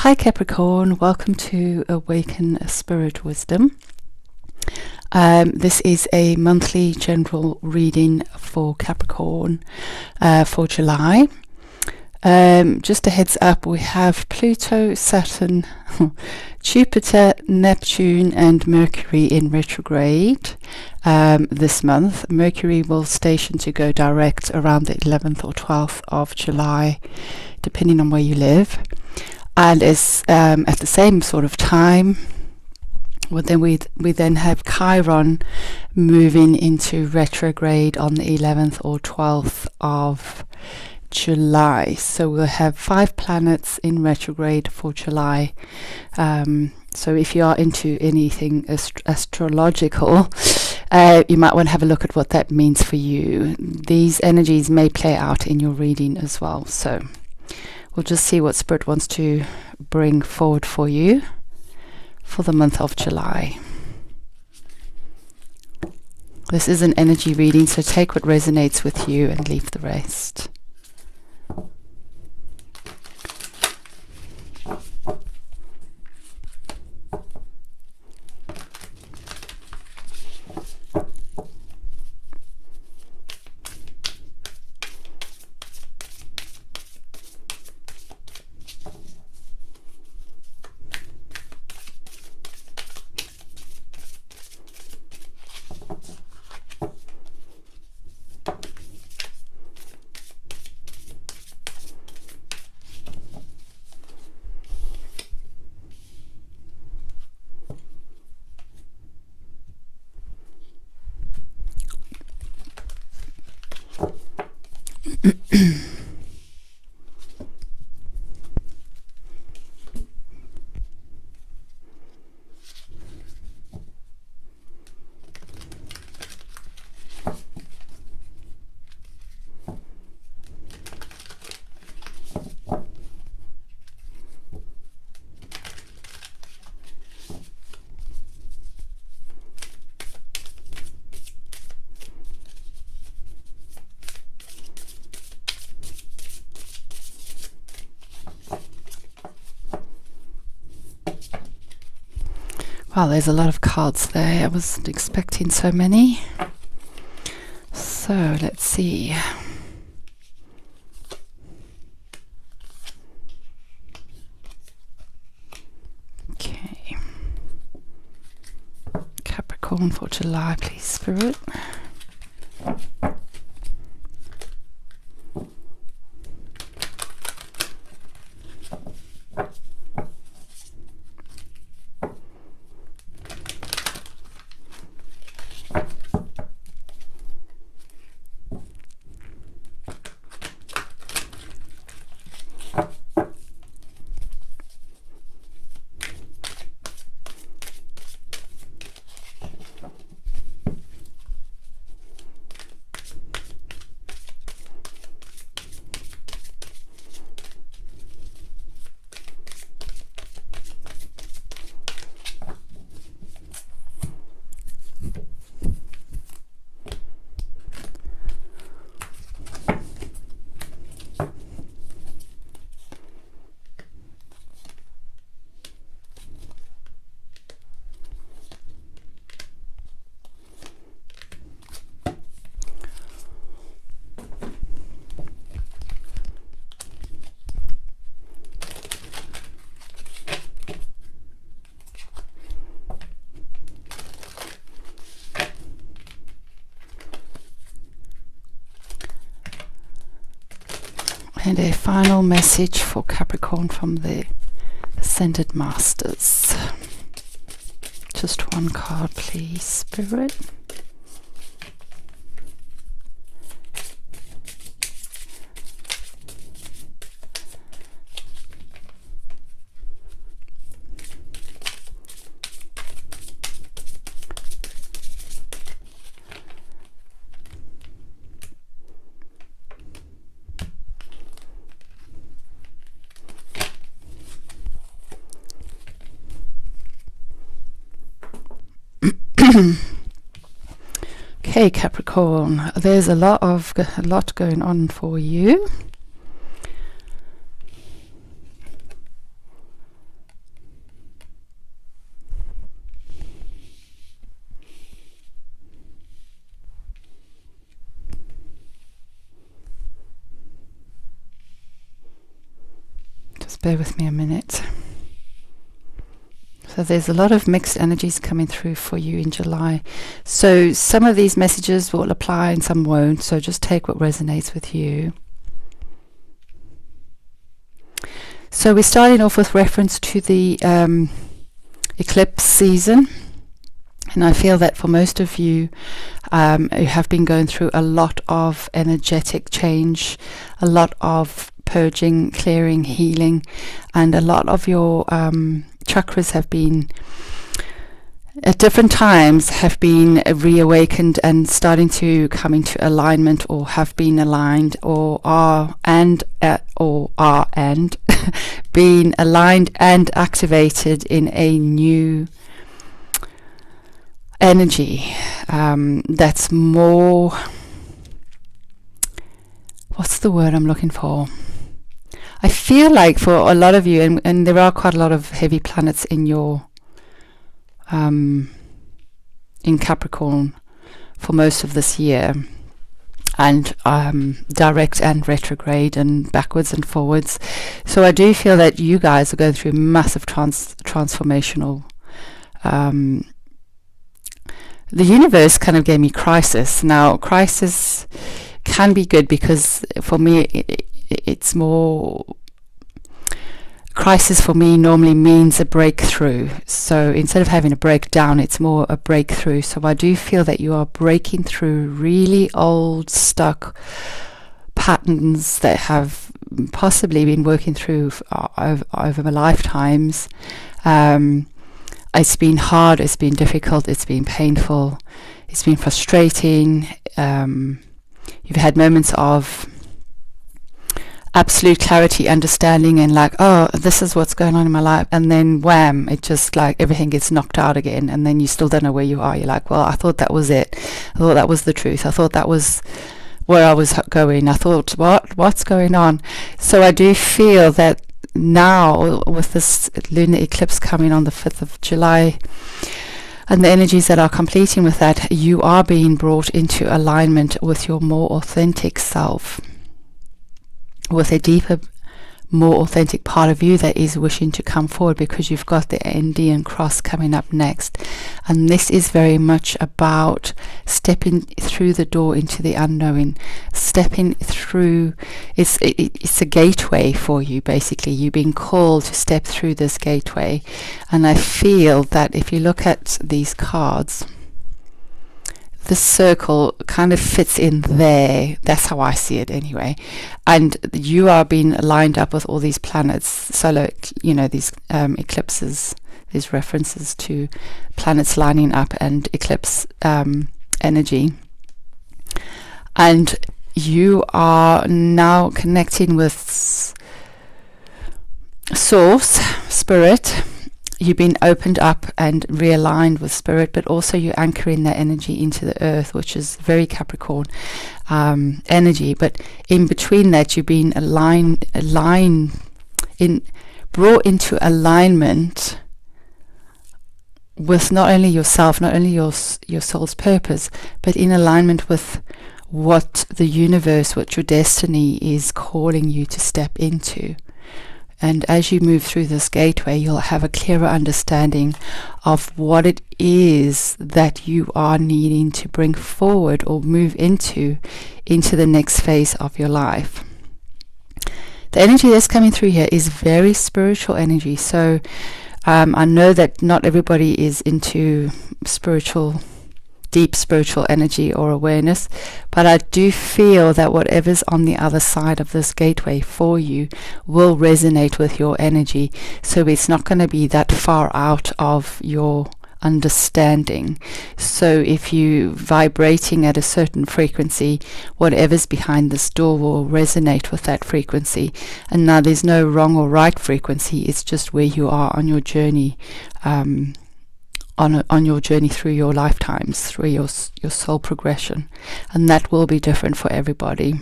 Hi Capricorn, welcome to Awaken Spirit Wisdom. This is a monthly general reading for Capricorn for July. Just a heads up, we have Pluto, Saturn, Jupiter, Neptune and Mercury in retrograde this month. Mercury will station to go direct around the 11th or 12th of July, depending on where you live. And is at the same sort of time, well, then we then have Chiron moving into retrograde on the 11th or 12th of July. So we'll have 5 planets in retrograde for July. So if you are into anything astrological, you might want to have a look at what that means for you. These energies may play out in your reading as well. So we'll just see what Spirit wants to bring forward for you for the month of July. This is an energy reading, so take what resonates with you and leave the rest. Wow, there's a lot of cards there. I wasn't expecting so many. So let's see. Okay. Capricorn for July, please, Spirit. And a final message for Capricorn from the Ascended Masters. Just one card, please, Spirit. Okay, Capricorn, there's a lot going on for you. Just bear with me a minute. So there's a lot of mixed energies coming through for you in July. So some of these messages will apply and some won't. So just take what resonates with you. So we're starting off with reference to the eclipse season. And I feel that for most of you, you have been going through a lot of energetic change, a lot of purging, clearing, healing, and a lot of your chakras have been, at different times, have been reawakened and starting to come into alignment, or have been aligned, or are being aligned and activated in a new energy that's more, what's the word I'm looking for? I feel like for a lot of you, and there are quite a lot of heavy planets in your in Capricorn for most of this year, and direct and retrograde and backwards and forwards. So I do feel that you guys are going through massive transformational. The universe kind of gave me crisis. Now, crisis can be good because for me, it's more... Crisis for me normally means a breakthrough. So instead of having a breakdown, it's more a breakthrough. So I do feel that you are breaking through really old, stuck patterns that have possibly been working through over my lifetimes. It's been hard, it's been difficult, it's been painful, it's been frustrating. You've had moments of absolute clarity, understanding, and like, oh, this is what's going on in my life, and then wham, it just like everything gets knocked out again, and then you still don't know where you are. You're like, well, I thought that was it. I thought that was the truth. I thought that was where I was going. I thought, what's going on? So I do feel that now, with this lunar eclipse coming on the 5th of July, and the energies that are completing with that, you are being brought into alignment with your more authentic self, with a deeper, more authentic part of you that is wishing to come forward, because you've got the Indian cross coming up next. And this is very much about stepping through the door into the unknown, stepping through, it's a gateway for you, basically. You're being called to step through this gateway. And I feel that if you look at these cards, this circle kind of fits in there. That's how I see it anyway. And you are being lined up with all these planets, solar, these eclipses, these references to planets lining up and eclipse energy. And you are now connecting with Source, Spirit. You've been opened up and realigned with Spirit, but also you're anchoring that energy into the earth, which is very Capricorn energy. But in between that, you've been brought into alignment with not only yourself, not only your soul's purpose, but in alignment with what the universe, what your destiny is calling you to step into. And as you move through this gateway, you'll have a clearer understanding of what it is that you are needing to bring forward or move into the next phase of your life. The energy that's coming through here is very spiritual energy. So I know that not everybody is into deep spiritual energy or awareness, but I do feel that whatever's on the other side of this gateway for you will resonate with your energy. So it's not going to be that far out of your understanding. So if you vibrating at a certain frequency, whatever's behind this door will resonate with that frequency. And now there's no wrong or right frequency, it's just where you are on your journey, on your journey through your lifetimes, through your soul progression, and that will be different for everybody.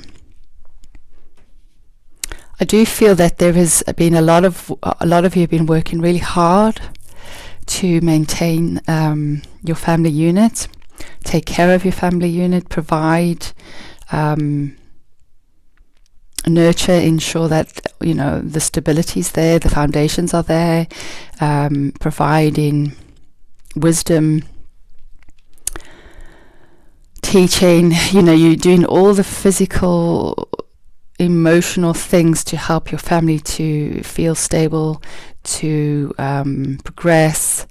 I do feel that there has been a lot of you have been working really hard to maintain your family unit, take care of your family unit, provide nurture, ensure that, you know, the stability is there, the foundations are there, providing wisdom, teaching, you know, you're doing all the physical, emotional things to help your family to feel stable, to progress,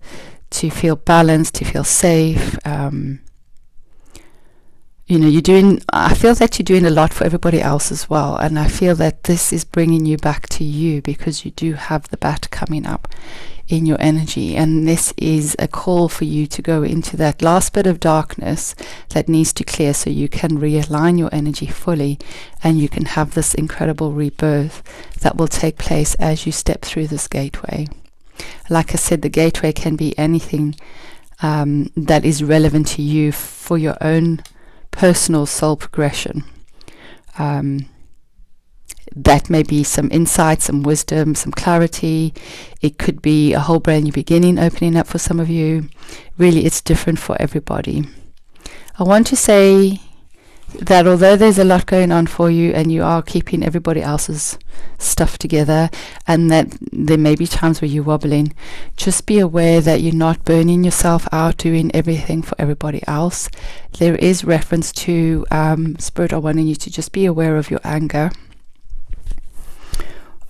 to feel balanced, to feel safe. You know, I feel that you're doing a lot for everybody else as well, and I feel that this is bringing you back to you, because you do have the bat coming up in your energy, and this is a call for you to go into that last bit of darkness that needs to clear, so you can realign your energy fully, and you can have this incredible rebirth that will take place as you step through this gateway. Like I said, the gateway can be anything that is relevant to you for your own personal soul progression. That may be some insight, some wisdom, some clarity. It could be a whole brand new beginning opening up for some of you. Really, it's different for everybody. I want to say that although there's a lot going on for you, and you are keeping everybody else's stuff together, and that there may be times where you're wobbling, just be aware that you're not burning yourself out doing everything for everybody else. There is reference to Spirit are wanting you to just be aware of your anger.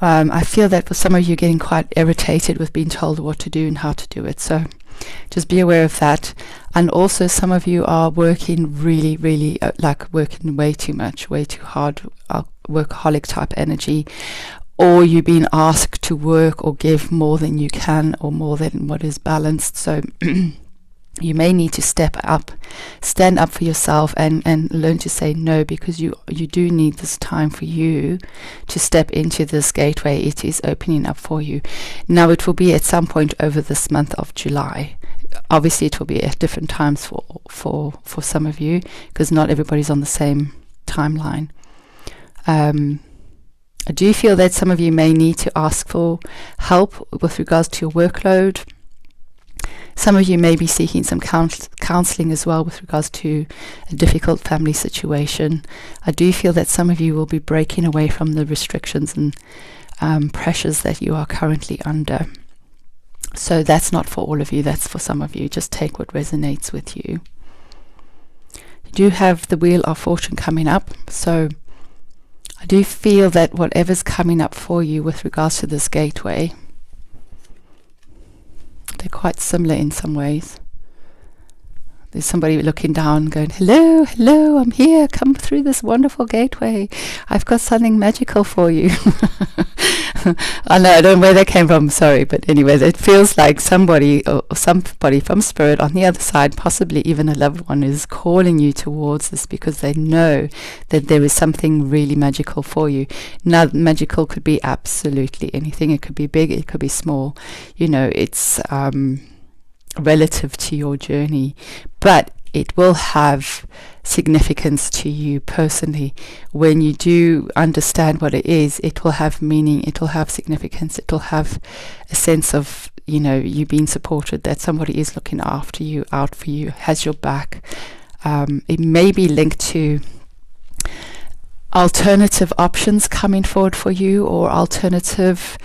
I feel that for some of you, getting quite irritated with being told what to do and how to do it, so just be aware of that. And also, some of you are working really, really like working way too much, way too hard, workaholic type energy, or you've been asked to work or give more than you can, or more than what is balanced. So you may need to step up, stand up for yourself, and learn to say no, because you do need this time for you to step into this gateway. It is opening up for you. Now, it will be at some point over this month of July. Obviously, it will be at different times for some of you, because not everybody's on the same timeline. I do feel that some of you may need to ask for help with regards to your workload. Some of you may be seeking some counseling as well with regards to a difficult family situation. I do feel that some of you will be breaking away from the restrictions and pressures that you are currently under. So that's not for all of you, that's for some of you. Just take what resonates with you. You do have the Wheel of Fortune coming up, so I do feel that whatever's coming up for you with regards to this gateway, they're quite similar in some ways. There's somebody looking down going, hello, hello, I'm here, come through this wonderful gateway. I've got something magical for you. I know, I don't know where that came from, sorry, but anyway, it feels like somebody from Spirit on the other side, possibly even a loved one, is calling you towards this, because they know that there is something really magical for you. Now, magical could be absolutely anything. It could be big, it could be small. You know, it's relative to your journey, but it will have significance to you personally. When you do understand what it is, it will have meaning, it will have significance, it will have a sense of, you know, you being supported, that somebody is looking after you, out for you, has your back. It may be linked to alternative options coming forward for you, or alternative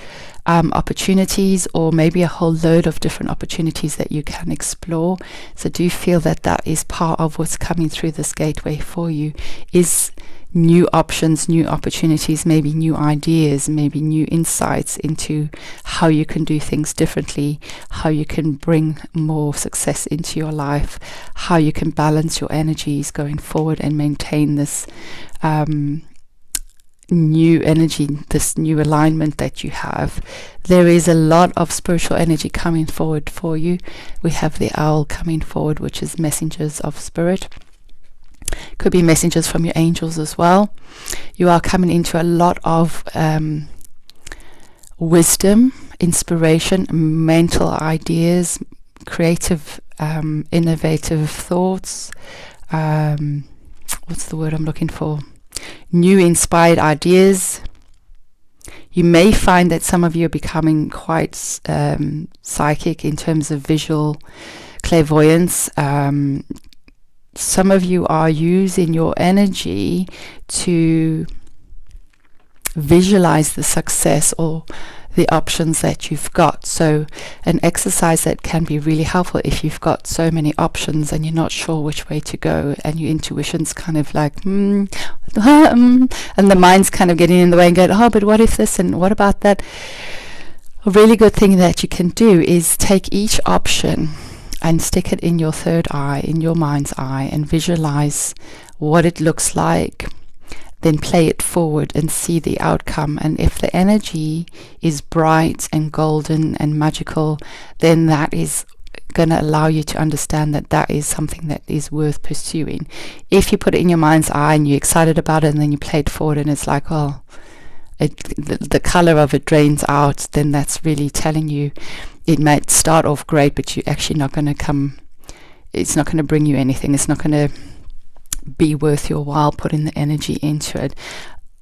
opportunities, or maybe a whole load of different opportunities that you can explore. So do feel that that is part of what's coming through this gateway for you, is new options, new opportunities, maybe new ideas, maybe new insights into how you can do things differently, how you can bring more success into your life, how you can balance your energies going forward and maintain this new energy, this new alignment that you have. There is a lot of spiritual energy coming forward for you. We have the owl coming forward, which is messengers of spirit. Could be messengers from your angels as well. You are coming into a lot of wisdom, inspiration, mental ideas, creative, innovative thoughts. What's the word I'm looking for? New inspired ideas. You may find that some of you are becoming quite psychic in terms of visual clairvoyance. Some of you are using your energy to visualize the success or the options that you've got. So an exercise that can be really helpful if you've got so many options and you're not sure which way to go, and your intuition's kind of like and the mind's kind of getting in the way and going, oh, but what if this and what about that? A really good thing that you can do is take each option and stick it in your third eye, in your mind's eye, and visualize what it looks like. Then play it forward and see the outcome. And if the energy is bright and golden and magical, then that is going to allow you to understand that that is something that is worth pursuing. If you put it in your mind's eye and you're excited about it and then you play it forward and it's like, oh, the color of it drains out, then that's really telling you it might start off great, but you're actually not going to it's not going to bring you anything. It's not going to be worth your while putting the energy into it.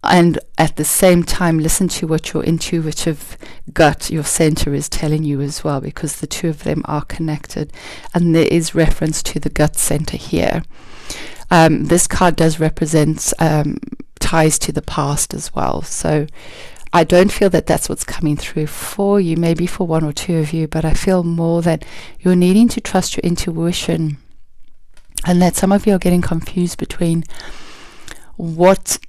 And at the same time, listen to what your intuitive gut, your center, is telling you as well, because the two of them are connected, and there is reference to the gut center here. This card does represent ties to the past as well, so I don't feel that that's what's coming through for you, maybe for one or two of you, but I feel more that you're needing to trust your intuition, and that some of you are getting confused between what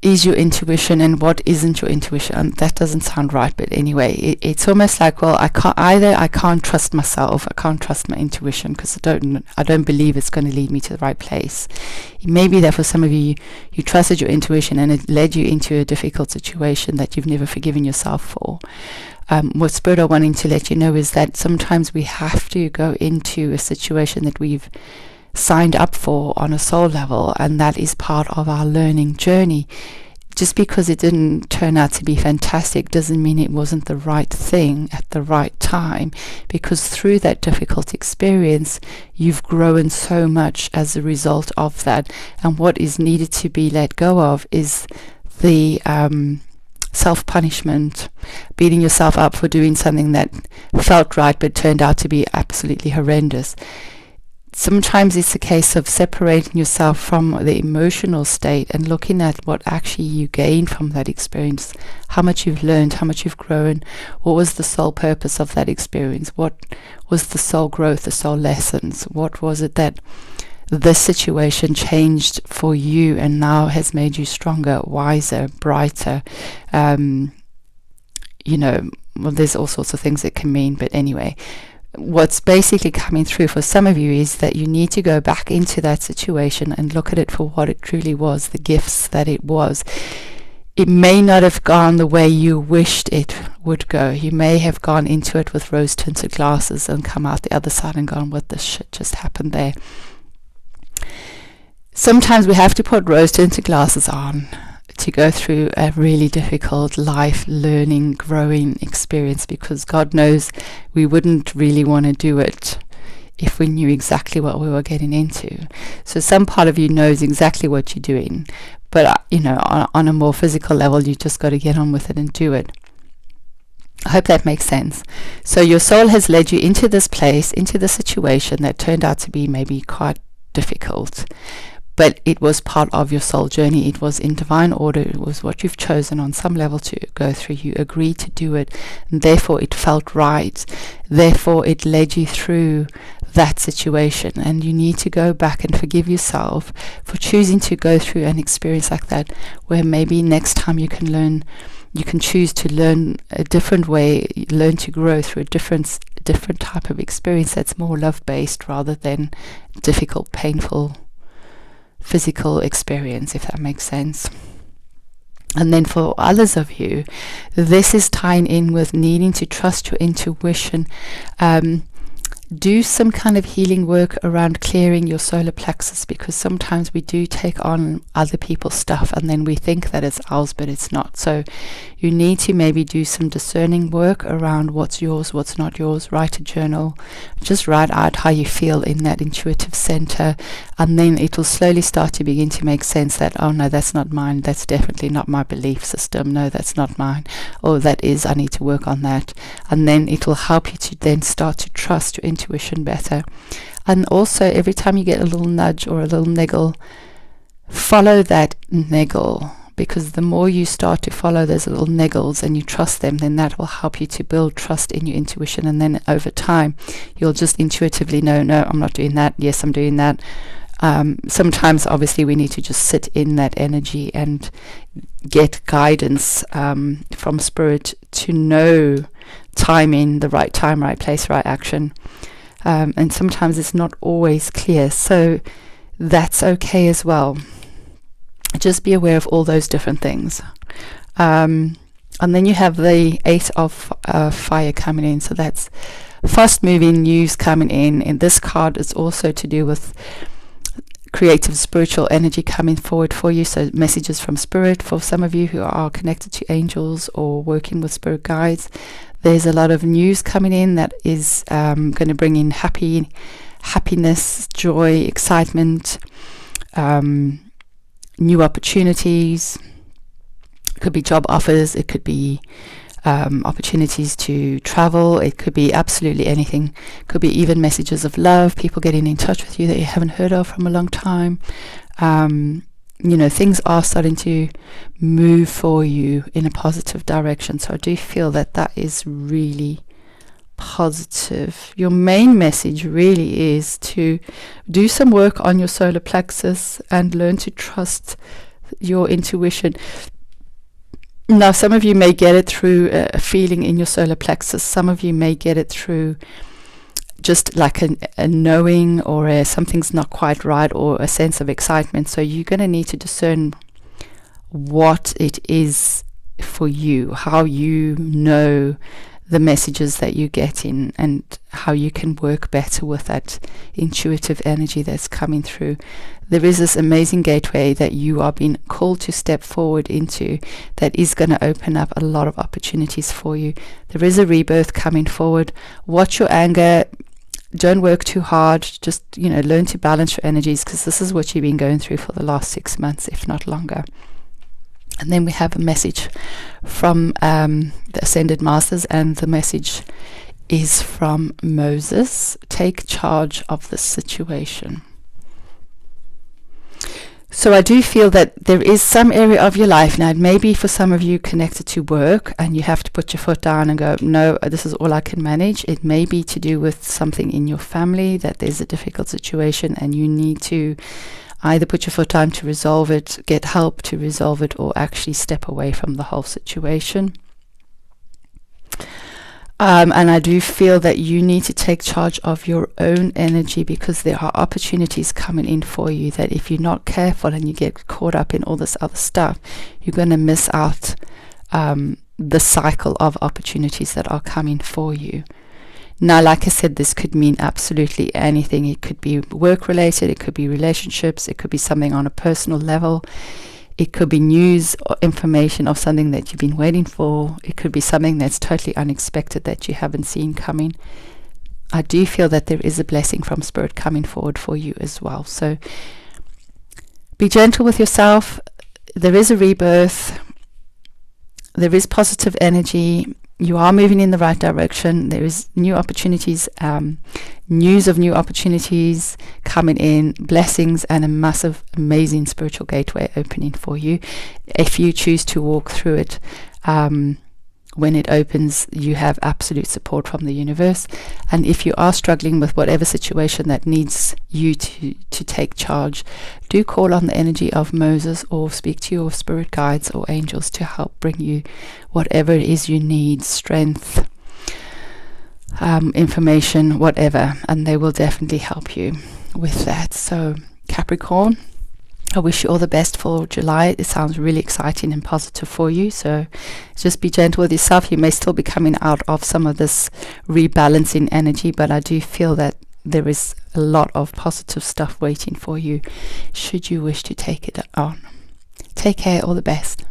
is your intuition and what isn't your intuition. And that doesn't sound right, but anyway, it's almost like, well, I can't trust myself, I can't trust my intuition because I don't believe it's going to lead me to the right place. It may be that for some of you, you trusted your intuition and it led you into a difficult situation that you've never forgiven yourself for. What Spirit are wanting to let you know is that sometimes we have to go into a situation that we've signed up for on a soul level, and that is part of our learning journey. Just because it didn't turn out to be fantastic doesn't mean it wasn't the right thing at the right time, because through that difficult experience you've grown so much as a result of that. And what is needed to be let go of is the self-punishment, beating yourself up for doing something that felt right but turned out to be absolutely horrendous. Sometimes it's a case of separating yourself from the emotional state and looking at what actually you gained from that experience, how much you've learned, how much you've grown, what was the soul purpose of that experience, what was the soul growth, the soul lessons, what was it that this situation changed for you and now has made you stronger, wiser, brighter. Well, there's all sorts of things it can mean, but anyway, what's basically coming through for some of you is that you need to go back into that situation and look at it for what it truly was, the gifts that it was. It may not have gone the way you wished it would go. You may have gone into it with rose-tinted glasses and come out the other side and gone, what the shit just happened there? Sometimes we have to put rose-tinted glasses on to go through a really difficult life learning, growing experience, because God knows we wouldn't really want to do it if we knew exactly what we were getting into. So some part of you knows exactly what you're doing, but on a more physical level, you just got to get on with it and do it. I hope that makes sense. So your soul has led you into this place, into the situation that turned out to be maybe quite difficult, but it was part of your soul journey. It was in divine order. It was what you've chosen on some level to go through. You agreed to do it, and therefore it felt right. Therefore it led you through that situation, and you need to go back and forgive yourself for choosing to go through an experience like that, where maybe next time you can choose to learn a different way, learn to grow through a different type of experience that's more love-based rather than difficult, painful physical experience, if that makes sense. And then for others of you, this is tying in with needing to trust your intuition. Do some kind of healing work around clearing your solar plexus, because sometimes we do take on other people's stuff and then we think that it's ours, but it's not. So you need to maybe do some discerning work around what's yours, what's not yours. Write a journal, just write out how you feel in that intuitive center, and then it will slowly start to begin to make sense that, oh no, that's not mine, that's definitely not my belief system, no, that's not mine, or that is, I need to work on that. And then it will help you to then start to trust your intuition better. And also, every time you get a little nudge or a little niggle, follow that niggle, because the more you start to follow those little niggles and you trust them, then that will help you to build trust in your intuition. And then over time, you'll just intuitively know, no, I'm not doing that. Yes, I'm doing that. Sometimes, obviously, we need to just sit in that energy and get guidance from spirit to know timing, the right time, right place, right action. And sometimes it's not always clear. So that's okay as well. Just be aware of all those different things. And then you have the 8 of fire coming in. So that's fast moving news coming in. And this card is also to do with creative spiritual energy coming forward for you. So messages from spirit for some of you who are connected to angels or working with spirit guides. There's a lot of news coming in that is going to bring in happiness, joy, excitement, new opportunities. It could be job offers, it could be opportunities to travel, it could be absolutely anything. It could be even messages of love, people getting in touch with you that you haven't heard of from a long time. Things are starting to move for you in a positive direction. So I do feel that that is really positive. Your main message really is to do some work on your solar plexus and learn to trust your intuition. Now, some of you may get it through a feeling in your solar plexus. Some of you may get it through just like a knowing, or something's not quite right, or a sense of excitement. So you're going to need to discern what it is for you, how you know the messages that you get in, and how you can work better with that intuitive energy that's coming through. There is this amazing gateway that you are being called to step forward into that is going to open up a lot of opportunities for you. There is a rebirth coming forward. Watch your anger. Don't work too hard. Just, learn to balance your energies, because this is what you've been going through for the last 6 months, if not longer. And then we have a message from the Ascended Masters, and the message is from Moses. Take charge of the situation. So I do feel that there is some area of your life, now it may be for some of you connected to work, and you have to put your foot down and go, no, this is all I can manage. It may be to do with something in your family, that there's a difficult situation and you need to either put your foot down to resolve it, get help to resolve it, or actually step away from the whole situation. And I do feel that you need to take charge of your own energy, because there are opportunities coming in for you that if you're not careful and you get caught up in all this other stuff, you're going to miss out the cycle of opportunities that are coming for you. Now, like I said, this could mean absolutely anything. It could be work related, it could be relationships, it could be something on a personal level. It could be news or information of something that you've been waiting for. It could be something that's totally unexpected that you haven't seen coming. I do feel that there is a blessing from Spirit coming forward for you as well. So be gentle with yourself. There is a rebirth. There is positive energy. You are moving in the right direction. There is new opportunities, news of new opportunities coming in, blessings, and a massive, amazing spiritual gateway opening for you. If you choose to walk through it, when it opens, you have absolute support from the universe. And if you are struggling with whatever situation that needs you to take charge, do call on the energy of Moses, or speak to your spirit guides or angels to help bring you whatever it is you need, strength, information, whatever, and they will definitely help you with that. So Capricorn, I wish you all the best for July. It sounds really exciting and positive for you. So just be gentle with yourself. You may still be coming out of some of this rebalancing energy, but I do feel that there is a lot of positive stuff waiting for you should you wish to take it on. Take care. All the best.